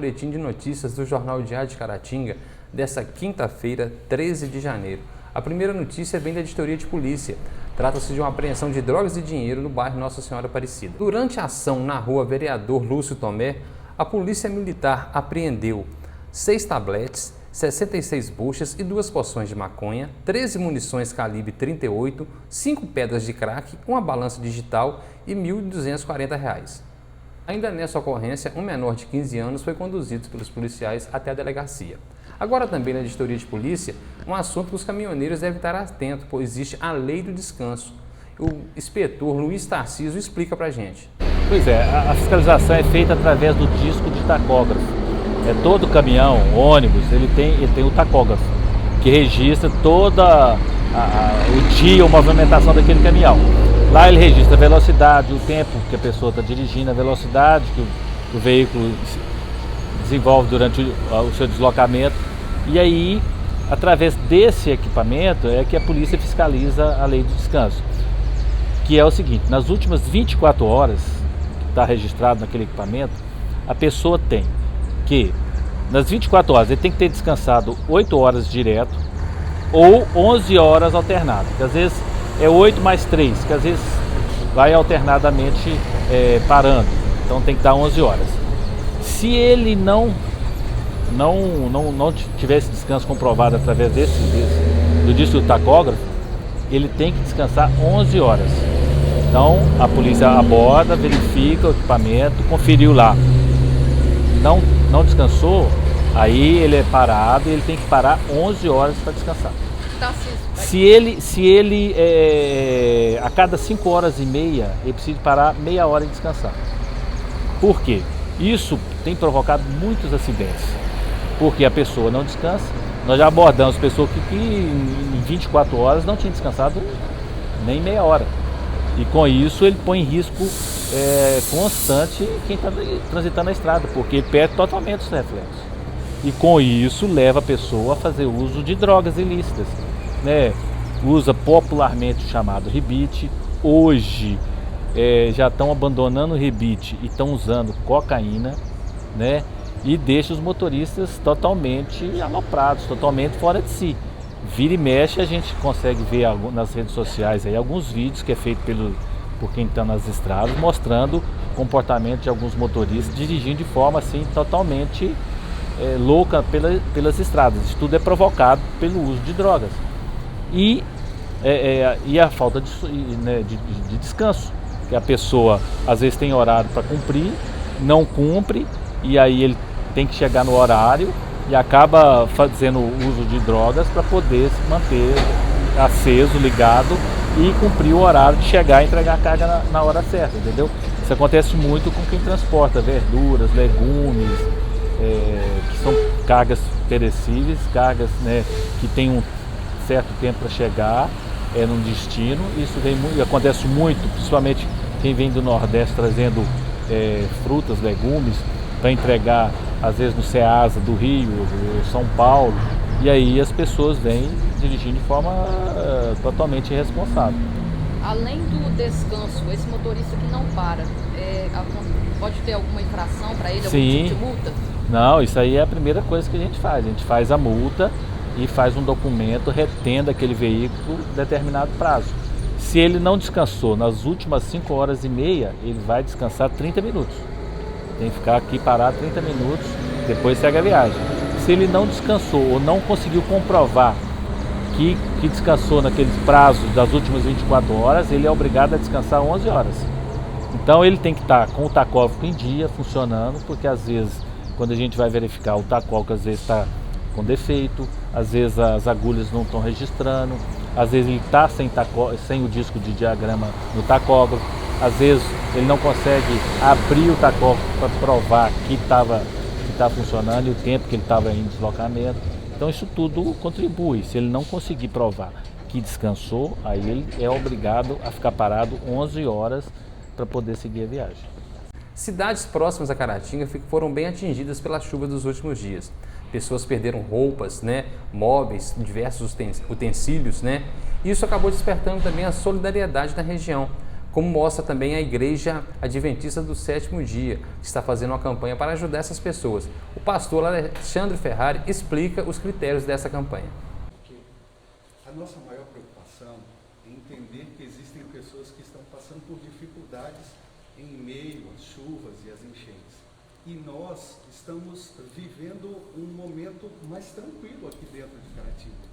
boletim de notícias do Jornal Diário de Caratinga desta quinta-feira, 13 de janeiro. A primeira notícia vem da editoria de polícia. Trata-se de uma apreensão de drogas e dinheiro no bairro Nossa Senhora Aparecida. Durante a ação na rua Vereador Lúcio Tomé, a polícia militar apreendeu 6 tabletes, 66 buchas e 2 porções de maconha, 13 munições calibre 38, 5 pedras de crack, uma balança digital e R$ 1.240. Ainda nessa ocorrência, um menor de 15 anos foi conduzido pelos policiais até a delegacia. Agora também na editoria de polícia, um assunto que os caminhoneiros devem estar atentos, pois existe a lei do descanso. O inspetor Luiz Tarcísio explica pra gente. Pois é, a fiscalização é feita através do disco de tacógrafo. Todo caminhão, ônibus, ele tem o tacógrafo, que registra toda o dia, a movimentação daquele caminhão. Lá ele registra a velocidade, o tempo que a pessoa está dirigindo, a velocidade que o veículo desenvolve durante o seu deslocamento. E aí, através desse equipamento, é que a polícia fiscaliza a lei do descanso. Que é o seguinte, nas últimas 24 horas, que está registrado naquele equipamento, a pessoa tem que, nas 24 horas, ele tem que ter descansado 8 horas direto ou 11 horas alternado, que às vezes é 8 mais 3, que às vezes vai alternadamente parando, então tem que dar 11 horas. Se ele não tiver esse descanso comprovado através do disco do tacógrafo, ele tem que descansar 11 horas. Então a polícia aborda, verifica o equipamento, conferiu lá. Não descansou, aí ele é parado e ele tem que parar 11 horas para descansar. Se ele a cada 5 horas e meia, ele precisa parar meia hora e descansar. Por quê? Isso tem provocado muitos acidentes, porque a pessoa não descansa. Nós já abordamos pessoas que em 24 horas não tinham descansado nem meia hora. E com isso ele põe em risco constante quem está transitando na estrada, porque ele perde totalmente os reflexos. E com isso leva a pessoa a fazer uso de drogas ilícitas, né? Usa popularmente o chamado rebite. Hoje já estão abandonando o rebite e estão usando cocaína, né? E deixa os motoristas totalmente aloprados, totalmente fora de si. Vira e mexe, a gente consegue ver nas redes sociais aí alguns vídeos que é feito por quem está nas estradas, mostrando o comportamento de alguns motoristas dirigindo de forma assim totalmente louca pelas estradas. Isso tudo é provocado pelo uso de drogas e a falta de descanso, que a pessoa às vezes tem horário para cumprir, não cumpre, e aí ele tem que chegar no horário e acaba fazendo uso de drogas para poder se manter aceso, ligado e cumprir o horário de chegar e entregar a carga na hora certa, entendeu? Isso acontece muito com quem transporta verduras, legumes, que são cargas perecíveis, cargas, né, que tem um certo tempo para chegar num destino. Isso acontece muito, principalmente quem vem do Nordeste trazendo frutas, legumes, para entregar às vezes no Ceasa do Rio, do São Paulo, e aí as pessoas vêm dirigindo de forma totalmente irresponsável. Além do descanso, esse motorista que não para, pode ter alguma infração para ele, algum tipo de multa? Não, isso aí é a primeira coisa que a gente faz a multa e faz um documento retendo aquele veículo determinado prazo. Se ele não descansou nas últimas 5 horas e meia, ele vai descansar 30 minutos. Tem que ficar aqui parado 30 minutos, depois segue a viagem. Se ele não descansou ou não conseguiu comprovar que descansou naqueles prazos das últimas 24 horas, ele é obrigado a descansar 11 horas. Então ele tem que estar com o tacógrafo em dia, funcionando, porque às vezes, quando a gente vai verificar, o tacógrafo às vezes está com defeito, às vezes as agulhas não estão registrando, às vezes ele está sem o disco de diagrama no tacógrafo, às vezes ele não consegue abrir o tacógrafo para provar que está funcionando e o tempo que ele estava em deslocamento. Então isso tudo contribui. Se ele não conseguir provar que descansou, aí ele é obrigado a ficar parado 11 horas para poder seguir a viagem. Cidades próximas a Caratinga foram bem atingidas pela chuva dos últimos dias. Pessoas perderam roupas, móveis, diversos utensílios, Isso acabou despertando também a solidariedade na região. como mostra também a Igreja Adventista do Sétimo Dia, que está fazendo uma campanha para ajudar essas pessoas. O pastor Alexandre Ferrari explica os critérios dessa campanha. A nossa maior preocupação é entender que existem pessoas que estão passando por dificuldades em meio às chuvas e às enchentes. E nós estamos vivendo um momento mais tranquilo aqui dentro de Caratinga.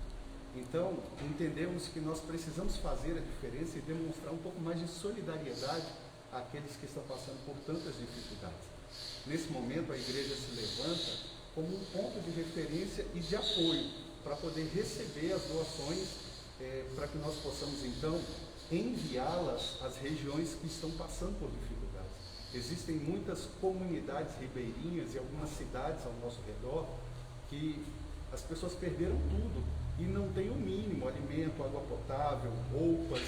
Então, entendemos que nós precisamos fazer a diferença e demonstrar um pouco mais de solidariedade àqueles que estão passando por tantas dificuldades. Nesse momento, a igreja se levanta como um ponto de referência e de apoio para poder receber as doações, para que nós possamos, então, enviá-las às regiões que estão passando por dificuldades. Existem muitas comunidades ribeirinhas e algumas cidades ao nosso redor que as pessoas perderam tudo e não tem o mínimo, alimento, água potável, roupas,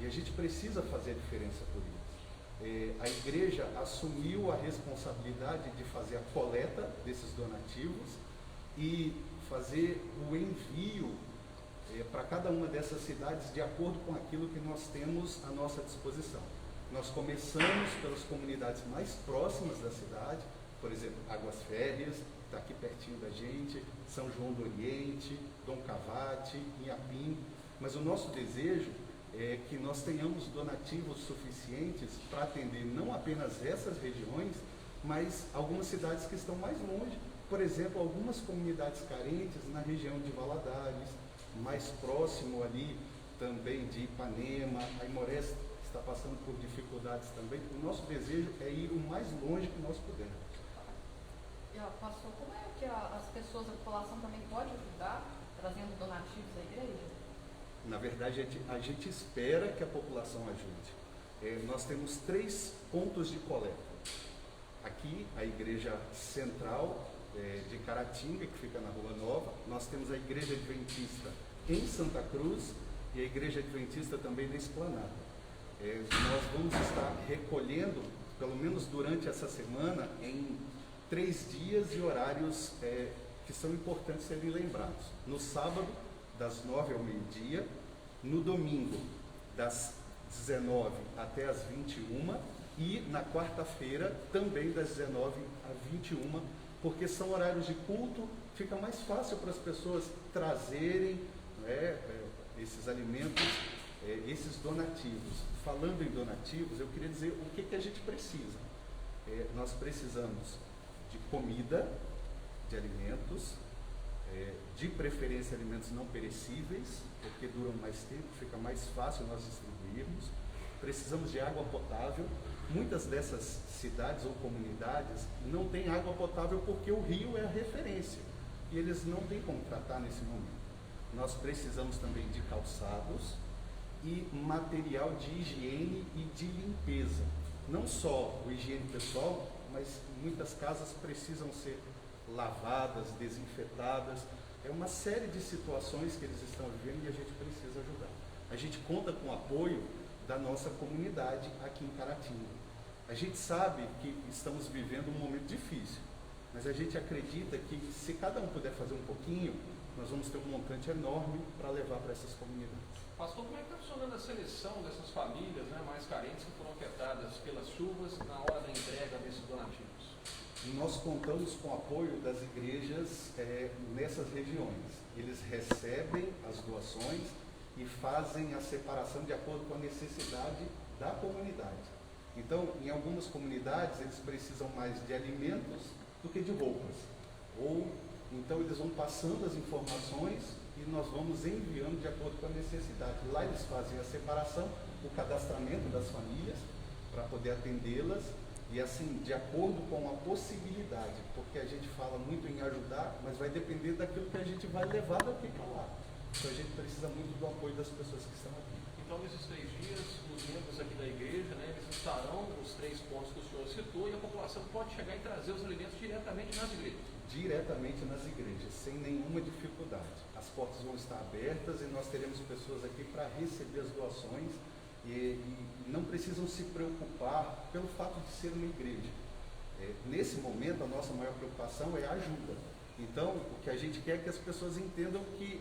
e a gente precisa fazer a diferença por isso. A igreja assumiu a responsabilidade de fazer a coleta desses donativos e fazer o envio para cada uma dessas cidades de acordo com aquilo que nós temos à nossa disposição. Nós começamos pelas comunidades mais próximas da cidade, por exemplo, Águas Férreas, está aqui pertinho da gente, São João do Oriente, Dom Cavate, Inhapim, mas o nosso desejo é que nós tenhamos donativos suficientes para atender não apenas essas regiões, mas algumas cidades que estão mais longe, por exemplo, algumas comunidades carentes na região de Valadares, mais próximo ali também de Ipanema, Aimoré está passando por dificuldades também. O nosso desejo é ir o mais longe que nós pudermos. Pastor, como é que as pessoas, a população também pode ajudar, trazendo donativos à igreja? Na verdade, a gente espera que a população ajude. Nós temos 3 pontos de coleta. Aqui, a Igreja Central de Caratinga, que fica na Rua Nova. Nós temos a Igreja Adventista em Santa Cruz e a Igreja Adventista também na Esplanada. Nós vamos estar recolhendo, pelo menos durante essa semana, em 3 dias e horários que são importantes serem lembrados. No sábado, das 9 ao meio-dia, no domingo, das 19 até as 21 e na quarta-feira, também das 19 às 21, porque são horários de culto, fica mais fácil para as pessoas trazerem esses alimentos, esses donativos. Falando em donativos, eu queria dizer o que a gente precisa. Nós precisamos de comida, de alimentos, de preferência alimentos não perecíveis, porque duram mais tempo, fica mais fácil nós distribuirmos. Precisamos de água potável. Muitas dessas cidades ou comunidades não têm água potável porque o rio é a referência e eles não têm como tratar nesse momento. Nós precisamos também de calçados e material de higiene e de limpeza. Não só o higiene pessoal, mas muitas casas precisam ser lavadas, desinfetadas. É uma série de situações que eles estão vivendo e a gente precisa ajudar. A gente conta com o apoio da nossa comunidade aqui em Caratinga. A gente sabe que estamos vivendo um momento difícil, mas a gente acredita que se cada um puder fazer um pouquinho, nós vamos ter um montante enorme para levar para essas comunidades. Pastor, como é que está funcionando a seleção dessas famílias mais carentes que foram afetadas pelas chuvas na hora da entrega desses donativos? Nós contamos com o apoio das igrejas nessas regiões. Eles recebem as doações e fazem a separação de acordo com a necessidade da comunidade. Então, em algumas comunidades, eles precisam mais de alimentos do que de roupas. Ou, então, eles vão passando as informações e nós vamos enviando de acordo com a necessidade. Lá eles fazem a separação, o cadastramento das famílias, para poder atendê-las, e assim, de acordo com a possibilidade, porque a gente fala muito em ajudar, mas vai depender daquilo que a gente vai levar daqui para lá. Então a gente precisa muito do apoio das pessoas que estão aqui. Então, nesses 3 dias, os membros aqui da igreja, eles estarão nos 3 pontos que o senhor citou, e a população pode chegar e trazer os alimentos diretamente nas igrejas. Diretamente nas igrejas, sem nenhuma dificuldade. As portas vão estar abertas e nós teremos pessoas aqui para receber as doações e não precisam se preocupar pelo fato de ser uma igreja. Nesse momento, a nossa maior preocupação é a ajuda. Então, o que a gente quer é que as pessoas entendam que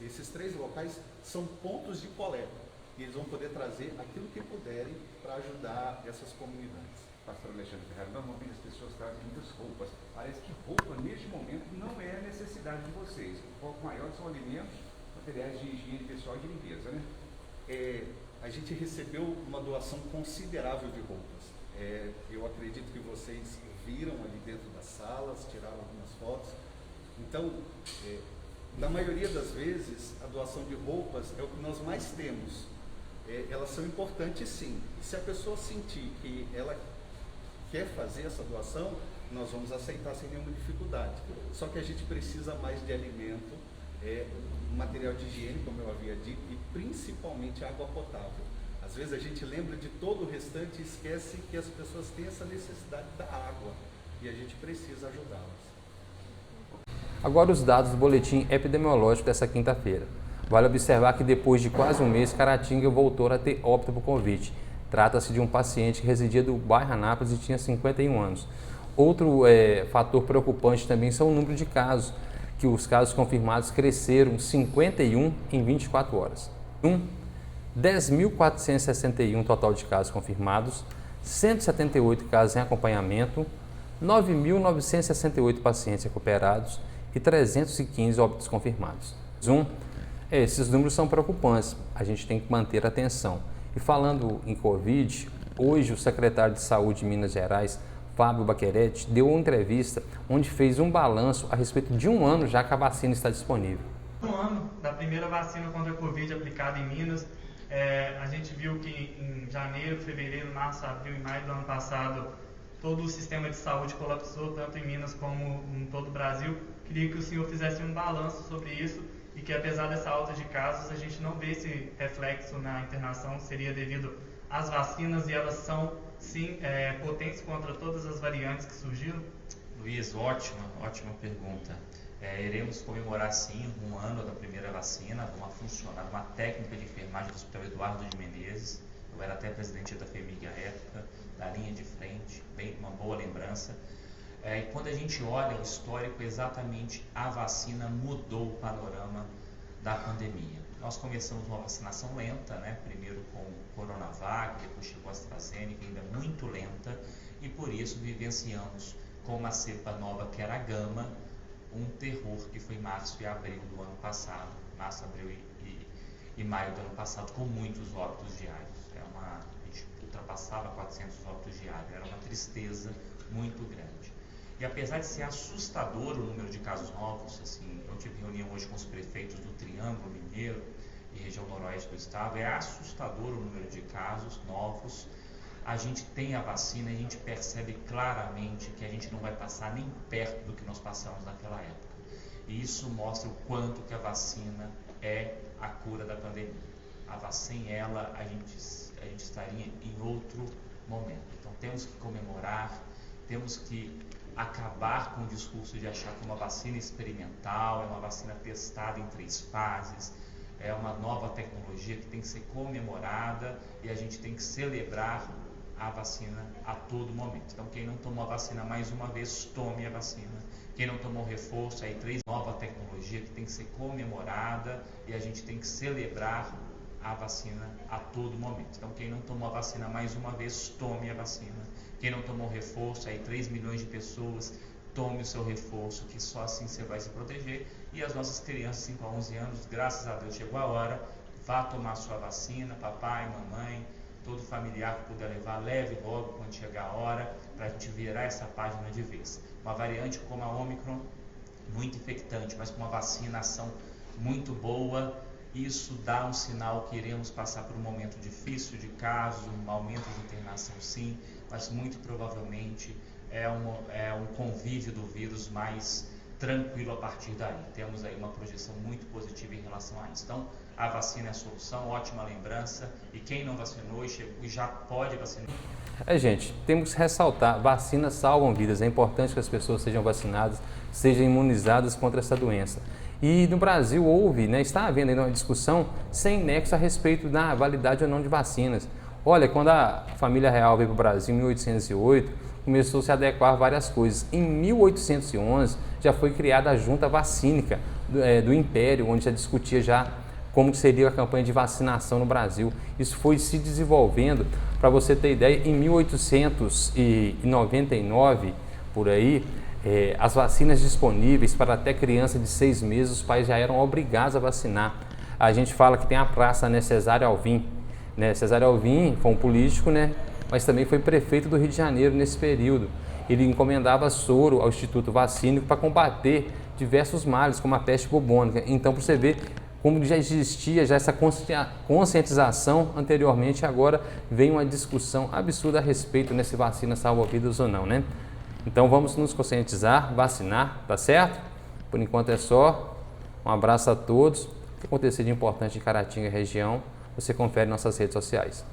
esses 3 locais são pontos de coleta. e eles vão poder trazer aquilo que puderem para ajudar essas comunidades. Pastor Alexandre Ferreira, normalmente as pessoas trazem muitas roupas. Parece que roupa, neste momento, não é a necessidade de vocês. O foco maior são alimentos, materiais de higiene pessoal e de limpeza, né? A gente recebeu uma doação considerável de roupas. Eu acredito que vocês viram ali dentro das salas, tiraram algumas fotos. Então, na maioria das vezes, a doação de roupas é o que nós mais temos. Elas são importantes, sim. E se a pessoa sentir que ela quer fazer essa doação, nós vamos aceitar sem nenhuma dificuldade. Só que a gente precisa mais de alimento, material de higiene, como eu havia dito, e principalmente água potável. Às vezes a gente lembra de todo o restante e esquece que as pessoas têm essa necessidade da água e a gente precisa ajudá-las. Agora os dados do boletim epidemiológico dessa quinta-feira. Vale observar que depois de quase um mês, Caratinga voltou a ter óbito por Covid. Trata-se de um paciente que residia do bairro Anápolis e tinha 51 anos. Outro fator preocupante também são o número de casos, que os casos confirmados cresceram 51 em 24 horas. 10.461 total de casos confirmados, 178 casos em acompanhamento, 9.968 pacientes recuperados e 315 óbitos confirmados. Esses números são preocupantes, a gente tem que manter a atenção. E falando em Covid, hoje o secretário de Saúde de Minas Gerais, Fábio Baquerete, deu uma entrevista onde fez um balanço a respeito de um ano já que a vacina está disponível. Um ano da primeira vacina contra a Covid aplicada em Minas, a gente viu que em janeiro, fevereiro, março, abril e maio do ano passado, todo o sistema de saúde colapsou, tanto em Minas como em todo o Brasil. Queria que o senhor fizesse um balanço sobre isso e que, apesar dessa alta de casos, a gente não vê esse reflexo na internação, seria devido às vacinas, e elas são, sim, potentes contra todas as variantes que surgiram? Luiz, ótima pergunta. Iremos comemorar, sim, um ano da primeira vacina, uma técnica de enfermagem do Hospital Eduardo de Menezes. Eu era até presidente da FEMIG à época, da linha de frente, uma boa lembrança. E quando a gente olha o histórico, exatamente a vacina mudou o panorama da pandemia. Nós começamos uma vacinação lenta, né? Primeiro com o Coronavac, depois chegou a AstraZeneca, ainda muito lenta, e por isso vivenciamos com uma cepa nova que era a Gama, um terror que foi março e abril do ano passado, março, abril e maio do ano passado, com muitos óbitos diários. A gente ultrapassava 400 óbitos diários, era uma tristeza muito grande. E apesar de ser assustador o número de casos novos, assim, eu tive reunião hoje com os prefeitos do Triângulo Mineiro e região noroeste do estado, é assustador o número de casos novos. A gente tem a vacina e a gente percebe claramente que a gente não vai passar nem perto do que nós passamos naquela época. E isso mostra o quanto que a vacina é a cura da pandemia. Sem ela, a gente estaria em outro momento. Então temos que comemorar, temos que acabar com o discurso de achar que uma vacina experimental, é uma vacina testada em 3 fases, é uma nova tecnologia que tem que ser comemorada, e a gente tem que celebrar a vacina a todo momento. Então quem não tomou a vacina mais uma vez, tome a vacina. Quem não tomou reforço, aí 3 nova tecnologia que tem que ser comemorada, e a gente tem que celebrar a vacina a todo momento. Então quem não tomou a vacina mais uma vez, tome a vacina. Quem não tomou reforço, aí 3 milhões de pessoas, tome o seu reforço, que só assim você vai se proteger. E as nossas crianças, 5 a 11 anos, graças a Deus chegou a hora, vá tomar a sua vacina, papai, mamãe, todo familiar que puder levar, leve logo quando chegar a hora, para a gente virar essa página de vez. Uma variante como a Ômicron, muito infectante, mas com uma vacinação muito boa, isso dá um sinal que iremos passar por um momento difícil de casos, um aumento de internação sim, mas muito provavelmente é um convívio do vírus mais tranquilo a partir daí. Temos aí uma projeção muito positiva em relação a isso. Então, a vacina é a solução, ótima lembrança, e quem não vacinou e já pode vacinar. Gente, temos que ressaltar, vacinas salvam vidas, é importante que as pessoas sejam vacinadas, sejam imunizadas contra essa doença. E no Brasil está havendo ainda uma discussão sem nexo a respeito da validade ou não de vacinas. Olha, quando a família real veio para o Brasil em 1808, começou a se adequar a várias coisas. Em 1811 já foi criada a Junta Vacínica do Império, onde já discutia já como que seria a campanha de vacinação no Brasil. Isso foi se desenvolvendo, para você ter ideia, em 1899, por aí, as vacinas disponíveis para até criança de 6 meses, os pais já eram obrigados a vacinar. A gente fala que tem a praça, né, Cesário Alvim. Né? Cesário Alvim foi um político, né, mas também foi prefeito do Rio de Janeiro nesse período. Ele encomendava soro ao Instituto Vacínico para combater diversos males, como a peste bubônica. Então, para você ver como já existia essa conscientização anteriormente, agora vem uma discussão absurda a respeito, né, se vacina salva vidas ou não, né? Então, vamos nos conscientizar, vacinar, tá certo? Por enquanto é só. Um abraço a todos. O que acontecer de importante em Caratinga e região, você confere em nossas redes sociais.